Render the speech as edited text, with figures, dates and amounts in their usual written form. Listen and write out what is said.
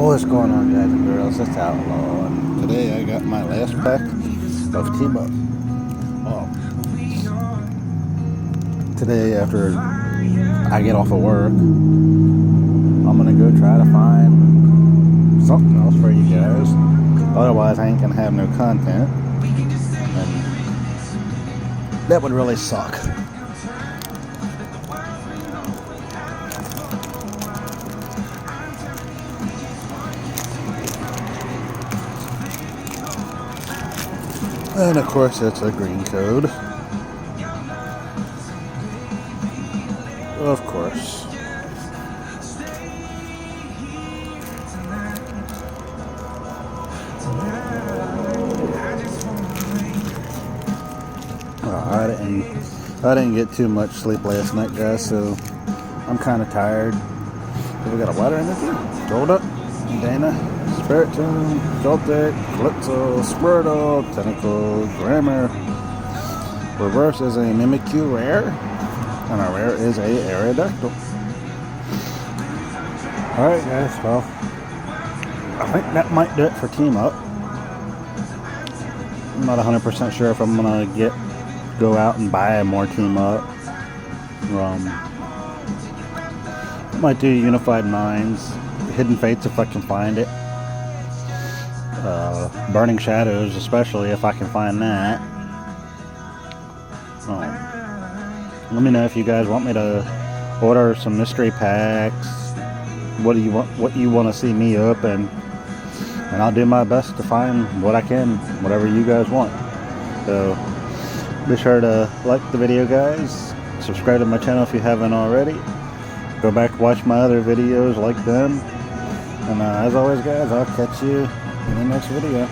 What's going on, guys and girls? It's Outlaw, and today I got my last pack of Team Up. Today, after I get off of work, I'm gonna go try to find something else for you guys. Otherwise, I ain't gonna have no content, and that would really suck. And of course, it's a green code. Of course. I didn't get too much sleep last night, guys, so I'm kind of tired. So we got a water energy, Golduck, Dana, Spiritomb, Joltik, Calypso, Squirtle, Tentacle, Grammar. Reverse is a Mimikyu rare, and our rare is a Aerodactyl. Alright, guys, well, I think that might do it for Team Up. I'm not 100% sure if I'm gonna go out and buy more Team Up. Might do Unified Minds, Hidden Fates if I can find it. Burning Shadows, especially if I can find that. Let me know if you guys want me to order some mystery packs. What do you want? What you want to see me up, and I'll do my best to find what I can, whatever you guys want. So be sure to like the video, guys. Subscribe to my channel if you haven't already. Go back, watch my other videos like them. And as always, guys, I'll catch you in the next video.